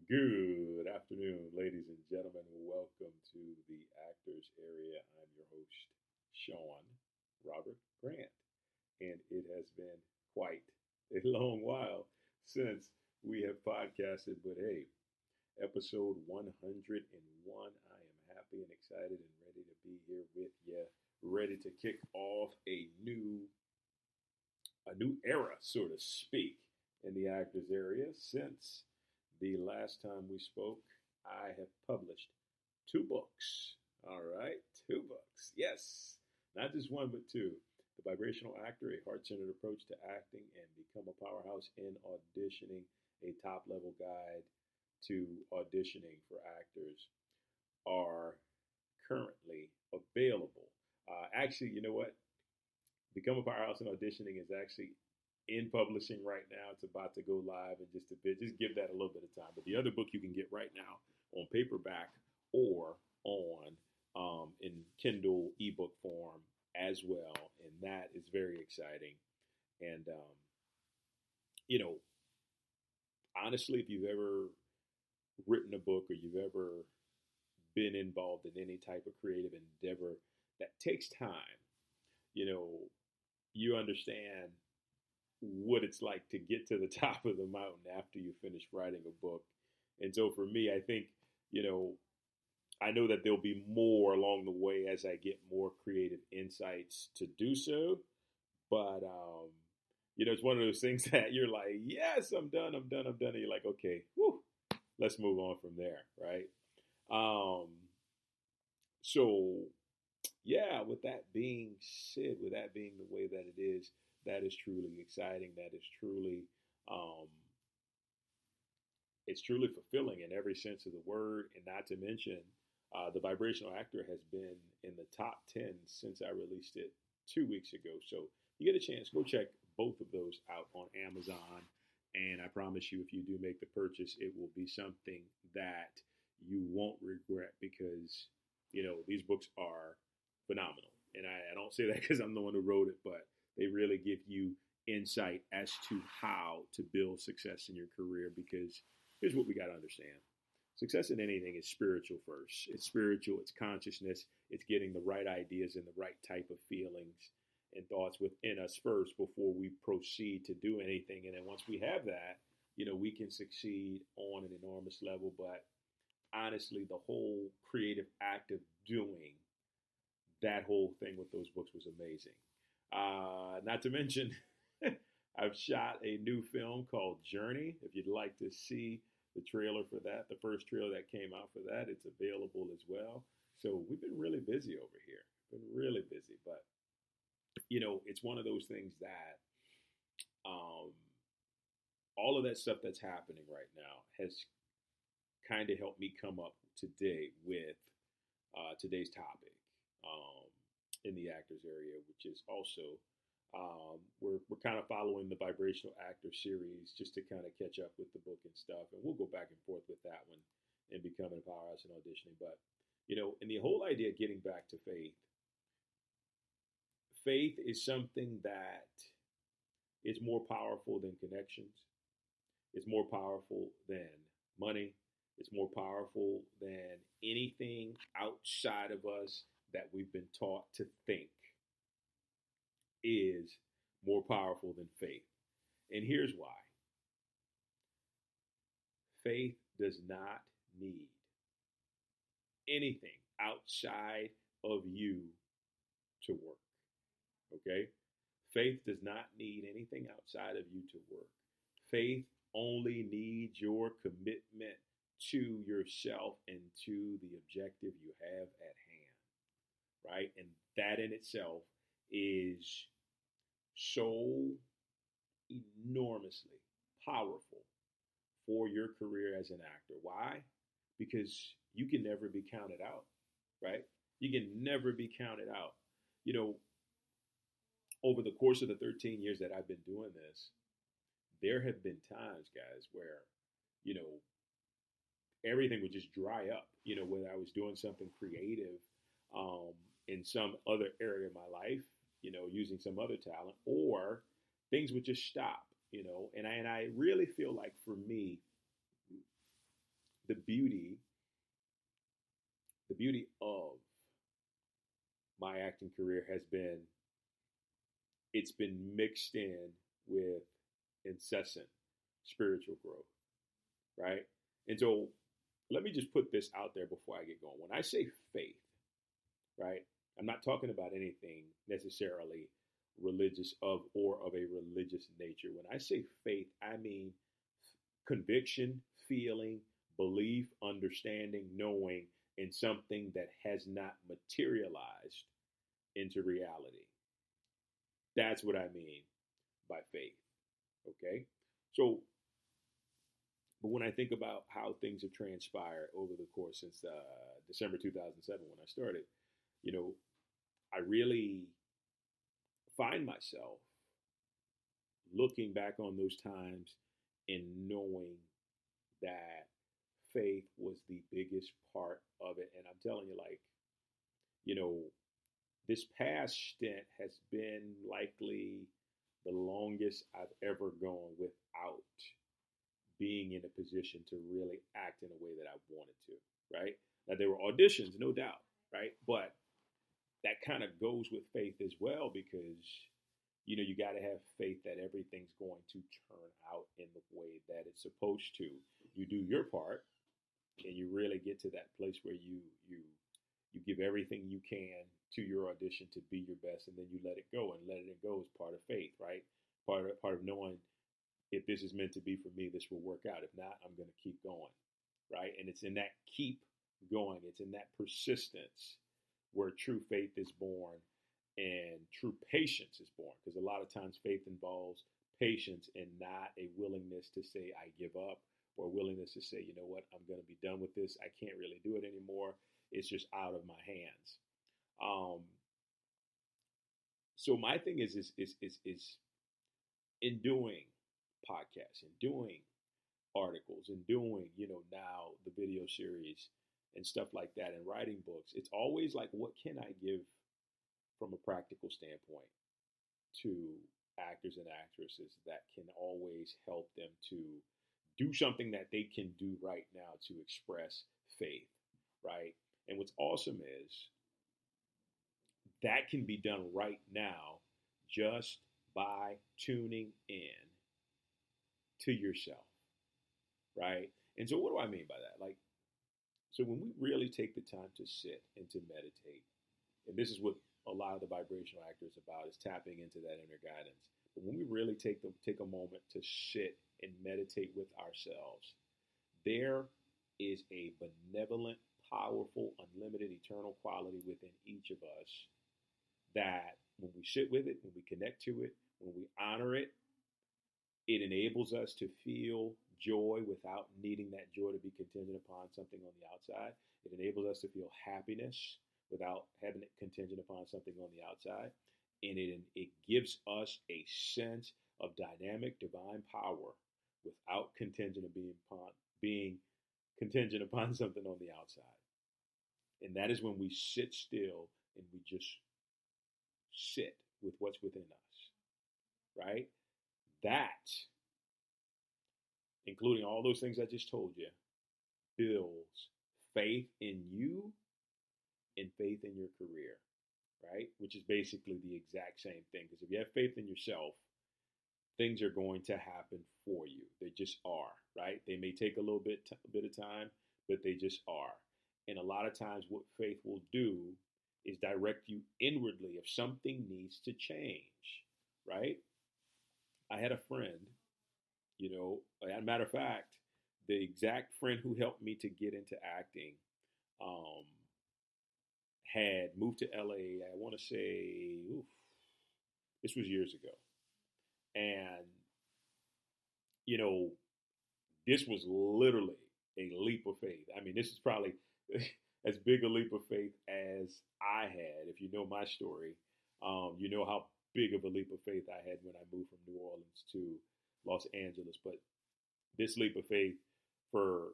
Good afternoon, ladies and gentlemen. Welcome to the Actors Area. I'm your host, Sean Robert Grant, and it has been quite a long while since we have podcasted. But hey, episode 101. I am happy and excited and ready to be here with you, ready to kick off a new era, so to speak, in the Actors Area since the last time we spoke. I have published two books. All right, two books. Yes, not just one, but two. The Vibrational Actor, a heart-centered approach to acting and become a powerhouse in auditioning, a top-level guide to auditioning for actors, are currently available. Actually, you know what? Become a Powerhouse in Auditioning is actually in publishing right now. It's about to go live in just a bit. Just give that a little bit of time. But the other book you can get right now on paperback or on in Kindle ebook form as well, and that is very exciting. And honestly, if you've ever written a book or you've ever been involved in any type of creative endeavor that takes time, you understand what it's like to get to the top of the mountain after you finish writing a book. And so for me, I think, I know that there'll be more along the way as I get more creative insights to do so. But, it's one of those things that you're like, yes, I'm done. And you're like, okay, whew, let's move on from there, right? So, yeah, with that being said, with that being the way that it is, that is truly exciting. That is truly, it's truly fulfilling in every sense of the word. And not to mention, the Vibrational Actor has been in the top 10 since I released it 2 weeks ago. So you get a chance, go check both of those out on Amazon. And I promise you, if you do make the purchase, it will be something that you won't regret because, these books are phenomenal. And I don't say that because I'm the one who wrote it, but they really give you insight as to how to build success in your career, because here's what we got to understand. Success in anything is spiritual first. It's spiritual, it's consciousness, it's getting the right ideas and the right type of feelings and thoughts within us first before we proceed to do anything. And then once we have that, we can succeed on an enormous level. But honestly, the whole creative act of doing that whole thing with those books was amazing. Not to mention, I've shot a new film called Journey. If you'd like to see the trailer for that, the first trailer that came out for that, it's available as well. So we've been really busy over here. Been really busy, but it's one of those things that all of that stuff that's happening right now has kind of helped me come up today with today's topic in the Actors Area, which is also we're kind of following the Vibrational Actor series just to kind of catch up with the book and stuff, and we'll go back and forth with that one and becoming a powerhouse in auditioning. But and the whole idea of getting back to faith. Faith is something that is more powerful than connections. It's more powerful than money. It's more powerful than anything outside of us that we've been taught to think is more powerful than faith. And here's why. Faith does not need anything outside of you to work. Okay? Faith does not need anything outside of you to work. Faith only needs your commitment to yourself and to the objective you have at hand, right? And that in itself is so enormously powerful for your career as an actor. Why? Because you can never be counted out, right? You can never be counted out. Over the course of the 13 years that I've been doing this, there have been times, guys, where, everything would just dry up, whether I was doing something creative in some other area of my life, using some other talent, or things would just stop, and I really feel like for me, the beauty of my acting career has been it's been mixed in with incessant spiritual growth, right? And so let me just put this out there before I get going. When I say faith, right, I'm not talking about anything necessarily religious or of a religious nature. When I say faith, I mean conviction, feeling, belief, understanding, knowing in something that has not materialized into reality. That's what I mean by faith. Okay? So, but when I think about how things have transpired over the course since December 2007 when I started, you know, I really find myself looking back on those times and knowing that faith was the biggest part of it. And I'm telling you, like, you know, this past stint has been likely the longest I've ever gone without being in a position to really act in a way that I wanted to, right? Now, there were auditions, no doubt, right? But that kind of goes with faith as well because, you know, you got to have faith that everything's going to turn out in the way that it's supposed to. You do your part and you really get to that place where you give everything you can to your audition to be your best, and then you let it go, and letting it go is part of faith, right? Part of knowing if this is meant to be for me, this will work out. If not, I'm going to keep going, right? And it's in that keep going, it's in that persistence where true faith is born and true patience is born. Because a lot of times faith involves patience and not a willingness to say, I give up, or a willingness to say, you know what, I'm going to be done with this. I can't really do it anymore. It's just out of my hands. So my thing is in doing podcasts and doing articles and doing, you know, now the video series and stuff like that and writing books, it's always like, what can I give from a practical standpoint to actors and actresses that can always help them to do something that they can do right now to express faith, right? And what's awesome is that can be done right now just by tuning in to yourself, right? And so what do I mean by that? Like, so when we really take the time to sit and to meditate, and this is what a lot of the vibrational actor is about, is tapping into that inner guidance. But when we really take a moment to sit and meditate with ourselves, there is a benevolent, powerful, unlimited, eternal quality within each of us that when we sit with it, when we connect to it, when we honor it, it enables us to feel joy without needing that joy to be contingent upon something on the outside. It enables us to feel happiness without having it contingent upon something on the outside. And it gives us a sense of dynamic divine power without being contingent upon something on the outside. And that is when we sit still and we just sit with what's within us, right? That, including all those things I just told you, builds faith in you and faith in your career, right? Which is basically the exact same thing. Because if you have faith in yourself, things are going to happen for you. They just are, right? They may take a little bit of time, but they just are. And a lot of times what faith will do is direct you inwardly if something needs to change, right? I had a friend, you know, as a matter of fact, the exact friend who helped me to get into acting had moved to LA, I want to say, this was years ago. And, you know, this was literally a leap of faith. I mean, this is probably as big a leap of faith as I had. If you know my story, you know how big of a leap of faith I had when I moved from New Orleans to Los Angeles. But this leap of faith for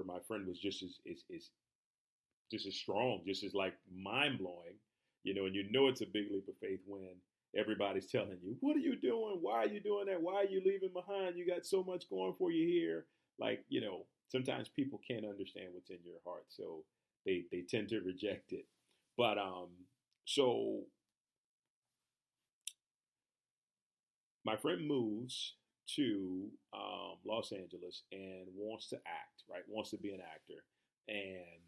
my friend was just as strong, just as like mind blowing, you know. And you know it's a big leap of faith when everybody's telling you, "What are you doing? Why are you doing that? Why are you leaving behind? You got so much going for you here." Like, you know, sometimes people can't understand what's in your heart, so they tend to reject it. But so my friend moves to Los Angeles and wants to act, right? Wants to be an actor and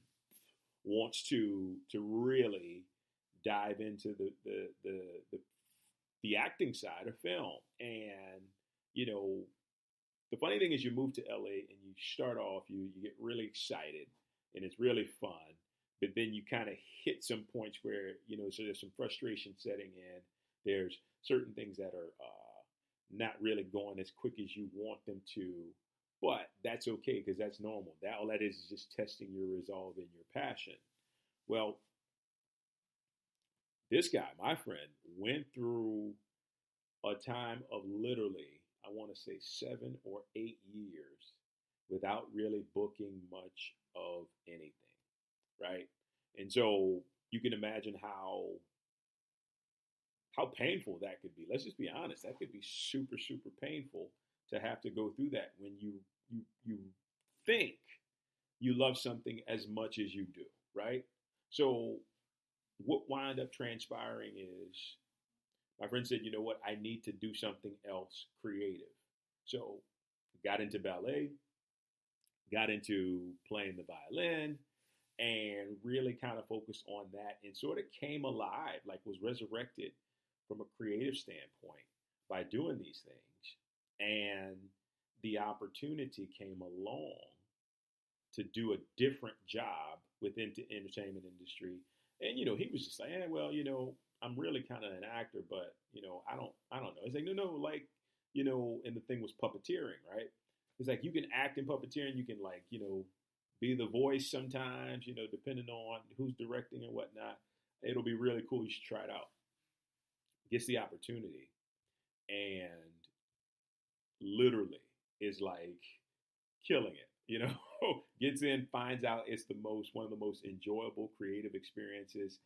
wants to really dive into the acting side of film. And you know, the funny thing is, you move to LA and you start off, you get really excited and it's really fun, but then you kind of hit some points where so there's some frustration setting in. There's certain things that are not really going as quick as you want them to, but that's okay because that's normal. That all that is just testing your resolve and your passion. Well, this guy, my friend, went through a time of literally, I want to say 7 or 8 years without really booking much of anything, right? And so you can imagine how painful that could be. Let's just be honest. That could be super, super painful to have to go through that when you think you love something as much as you do, right? So what wound up transpiring is my friend said, you know what, I need to do something else creative. So got into ballet, got into playing the violin, and really kind of focused on that and sort of came alive, like was resurrected from a creative standpoint by doing these things. And the opportunity came along to do a different job within the entertainment industry. And, he was just like, well, I'm really kind of an actor, but, I don't know. He's like, no, like, and the thing was puppeteering, right? It's like, you can act in puppeteering, you can like, be the voice sometimes, depending on who's directing and whatnot. It'll be really cool. You should try it out. Gets the opportunity and literally is like killing it, gets in, finds out it's one of the most enjoyable creative experiences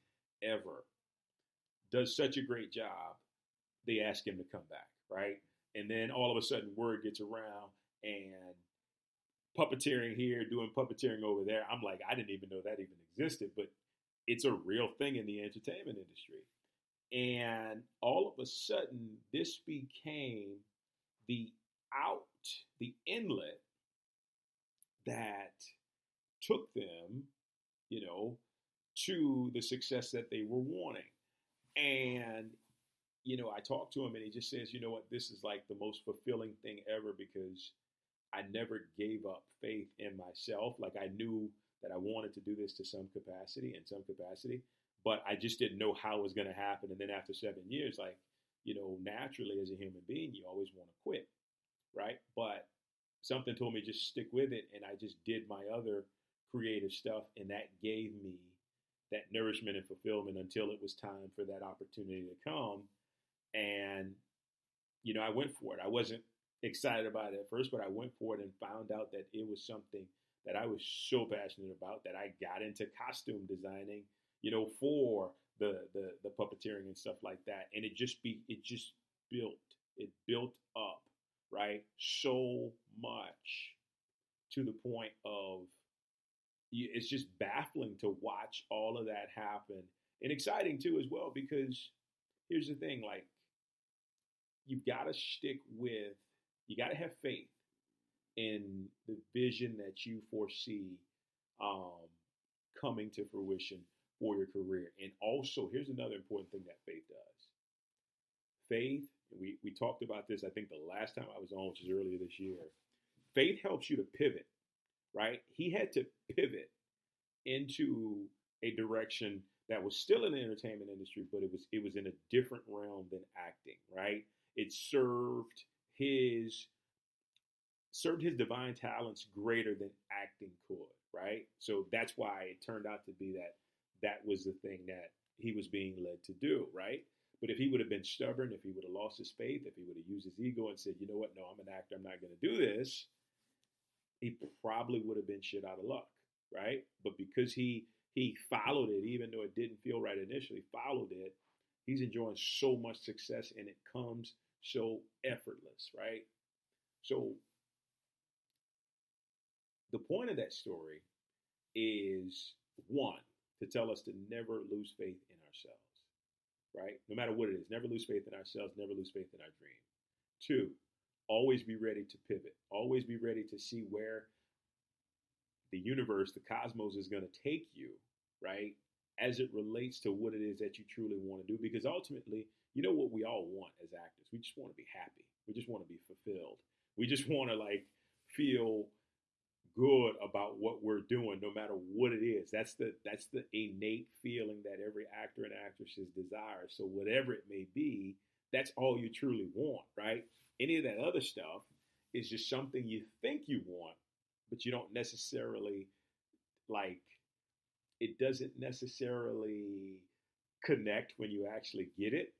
ever. Does such a great job. They ask him to come back, right? And then all of a sudden word gets around and puppeteering here, doing puppeteering over there. I'm like, I didn't even know that even existed, but it's a real thing in the entertainment industry. And all of a sudden, this became the inlet that took them, to the success that they were wanting. And, I talked to him and he just says, you know what, this is like the most fulfilling thing ever because I never gave up faith in myself. Like I knew that I wanted to do this to some capacity, but I just didn't know how it was going to happen. And then after 7 years, like, naturally as a human being, you always want to quit, right? But something told me just stick with it. And I just did my other creative stuff. And that gave me that nourishment and fulfillment until it was time for that opportunity to come. And, I went for it. I wasn't excited about it at first, but I went for it and found out that it was something that I was so passionate about that I got into costume designing, for the puppeteering and stuff like that. And it just built up, right? So much to the point of it's just baffling to watch all of that happen and exciting too as well, because here's the thing, like you got to have faith in the vision that you foresee coming to fruition for your career. And also, here's another important thing that faith does. Faith, we talked about this, I think the last time I was on, which is earlier this year. Faith helps you to pivot, right? He had to pivot into a direction that was still in the entertainment industry, but it was in a different realm than acting, right? It served his divine talents greater than acting could, right? So that's why it turned out to be that was the thing that he was being led to do, right? But if he would have been stubborn, if he would have lost his faith, if he would have used his ego and said, you know what, no, I'm an actor, I'm not going to do this, he probably would have been shit out of luck, right? But because he followed it, even though it didn't feel right initially, followed it, he's enjoying so much success and it comes so effortless, right? So The point of that story is one, to tell us to never lose faith in ourselves, right? No matter what it is, never lose faith in ourselves, never lose faith in our dream. Two, always be ready to pivot, always be ready to see where the universe, the cosmos is going to take you, right? As it relates to what it is that you truly want to do. Because ultimately, you know what we all want as actors? We just want to be happy. We just want to be fulfilled. We just want to like feel good about what we're doing, no matter what it is. That's the innate feeling that every actor and actress desires. So whatever it may be, that's all you truly want, right? Any of that other stuff is just something you think you want, but you don't necessarily like. It doesn't necessarily connect when you actually get it,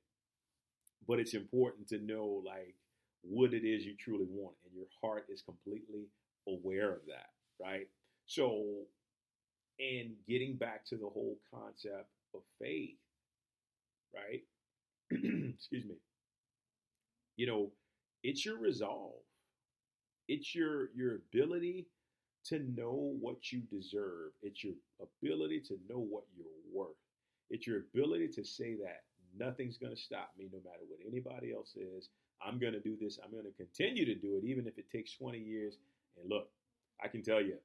but it's important to know like what it is you truly want, and your heart is completely aware of that, right? So, and getting back to the whole concept of faith, right? Excuse me. You know, it's your resolve. It's your ability to know what you deserve. It's your ability to know what you're worth. It's your ability to say that nothing's going to stop me no matter what anybody else says. I'm going to do this. I'm going to continue to do it, even if it takes 20 years. And look, I can tell you,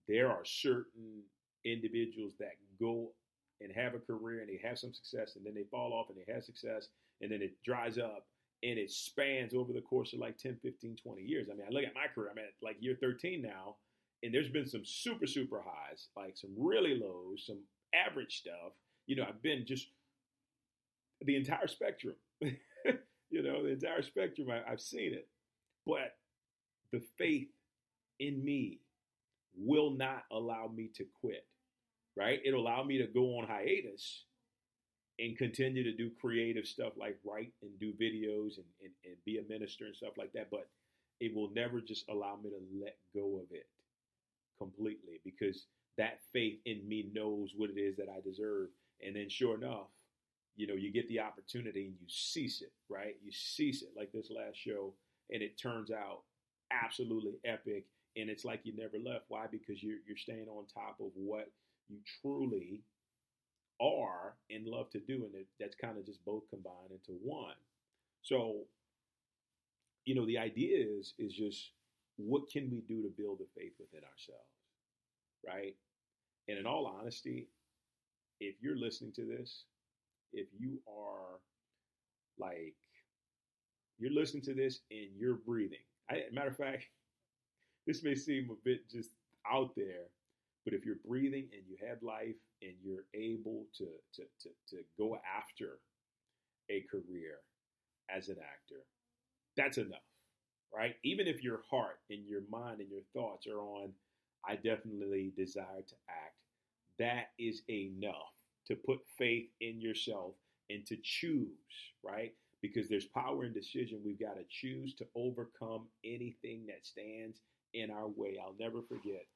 there are certain individuals that go and have a career and they have some success, and then they fall off and they have success, and then it dries up, and it spans over the course of like 10, 15, 20 years. I mean, I look at my career, I'm at like year 13 now, and there's been some super, super highs, like some really lows, some average stuff. You know, I've been just the entire spectrum. You know, the entire spectrum, I've seen it. But the faith in me will not allow me to quit, right? It'll allow me to go on hiatus and continue to do creative stuff like write and do videos and be a minister and stuff like that. But it will never just allow me to let go of it completely, because that faith in me knows what it is that I deserve. And then sure enough, you know, you get the opportunity and you seize it, right? You seize it like this last show, and it turns out absolutely epic. And it's like you never left. Why? Because you're staying on top of what you truly are and love to do. And that's kind of just both combined into one. So, you know, the idea is just what can we do to build the faith within ourselves, right? And in all honesty, if you're listening to this, if you are like, you're listening to this and you're breathing. Matter of fact, this may seem a bit just out there, but if you're breathing and you have life and you're able to go after a career as an actor, that's enough, right? Even if your heart and your mind and your thoughts are on, I definitely desire to act, that is enough to put faith in yourself and to choose, right? Because there's power in decision. We've got to choose to overcome anything that stands in our way. I'll never forget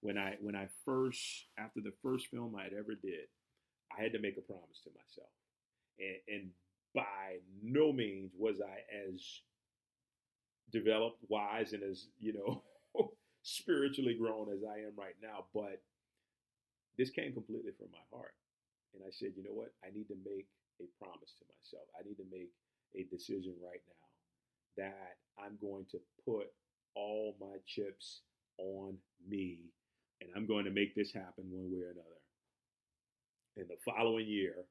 when I first, after the first film I had ever did, I had to make a promise to myself. And by no means was I as developed, wise, and as, you know, spiritually grown as I am right now. But this came completely from my heart. And I said, you know what? I need to make a promise to myself. I need to make a decision right now that I'm going to put all my chips on me, and I'm going to make this happen one way or another. And the following year,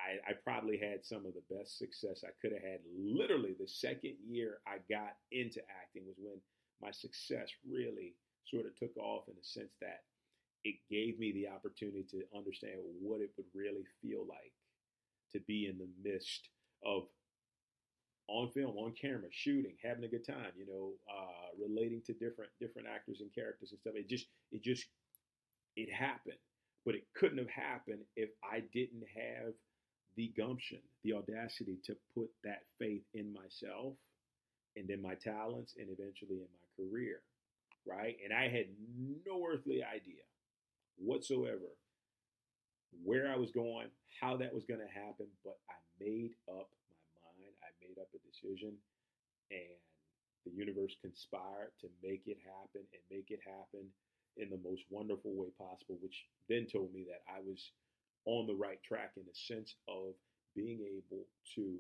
I probably had some of the best success I could have had. Literally, the second year I got into acting was when my success really sort of took off, in the sense that it gave me the opportunity to understand what it would really feel like to be in the midst of, on film, on camera, shooting, having a good time, you know, relating to different actors and characters and stuff. It happened, but it couldn't have happened if I didn't have the gumption, the audacity to put that faith in myself and in my talents and eventually in my career, right? And I had no earthly idea whatsoever where I was going, how that was going to happen, but I made up my mind. I made up a decision, and The universe conspired to make it happen and make it happen in the most wonderful way possible, which then told me that I was on the right track in the sense of being able to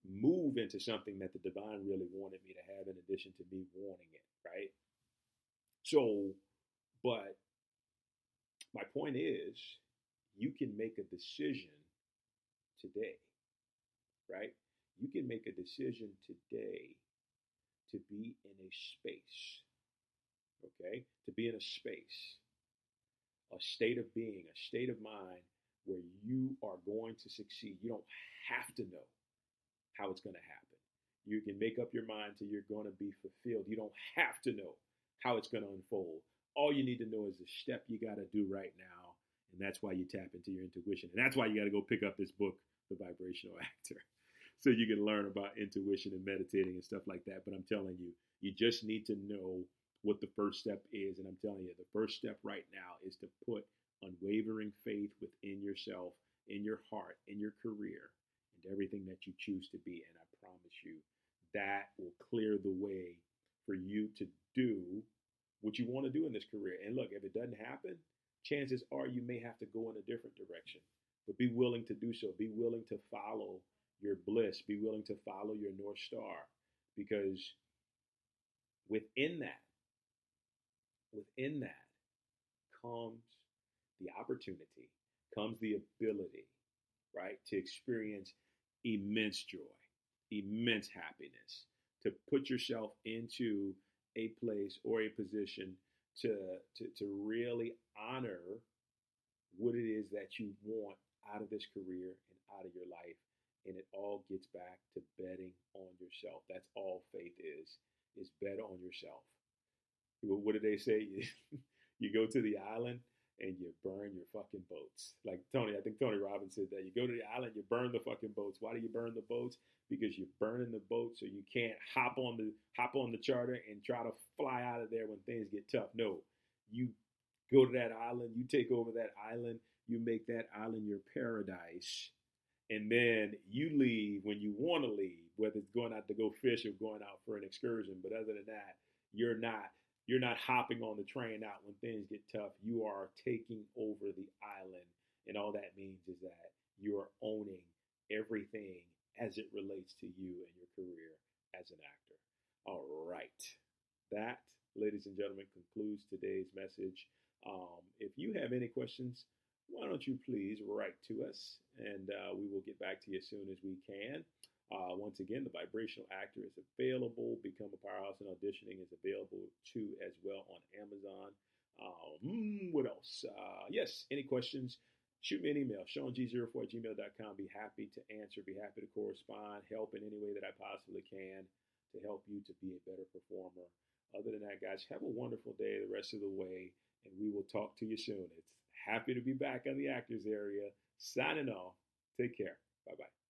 move into something that the divine really wanted me to have in addition to me wanting it, right? So, but my point is, you can make a decision today, right? You can make a decision today to be in a space, okay? To be in a space, a state of being, a state of mind where you are going to succeed. You don't have to know how it's going to happen. You can make up your mind till you're going to be fulfilled. You don't have to know how it's going to unfold. All you need to know is the step you got to do right now. And that's why you tap into your intuition. And that's why you got to go pick up this book, The Vibrational Actor, so you can learn about intuition and meditating and stuff like that. But I'm telling you, you just need to know what the first step is. And I'm telling you, the first step right now is to put unwavering faith within yourself, in your heart, in your career, and everything that you choose to be. And I promise you, that will clear the way for you to do what you want to do in this career. And look, if it doesn't happen, chances are you may have to go in a different direction. But be willing to do so. Be willing to follow your bliss. Be willing to follow your North Star. Because within that comes the opportunity, comes the ability, right, to experience immense joy, immense happiness, to put yourself into a place or a position to really honor what it is that you want out of this career and out of your life. And it all gets back to betting on yourself. That's all faith is bet on yourself. What do they say? You go to the island and you burn your fucking boats. Like I think Tony Robbins said that. You go to the island, you burn the fucking boats. Why do you burn the boats? Because you're burning the boat so you can't hop on the charter and try to fly out of there when things get tough. No, you go to that island, you take over that island, you make that island your paradise, and then you leave when you want to leave, whether it's going out to go fish or going out for an excursion. But other than that, you're not hopping on the train out when things get tough. You are taking over the island. And all that means is that you are owning everything as it relates to you and your career as an actor. All right. That, ladies and gentlemen, concludes today's message. If you have any questions, why don't you please write to us, and we will get back to you as soon as we can. Once again, The Vibrational Actor is available. Become a Powerhouse in Auditioning is available too as well on Amazon. What else? Yes, any questions? Shoot me an email, SeanG04@gmail.com. Be happy to answer, be happy to correspond, help in any way that I possibly can to help you to be a better performer. Other than that, guys, have a wonderful day the rest of the way, and we will talk to you soon. It's happy to be back on the Actors Area. Signing off. Take care. Bye-bye.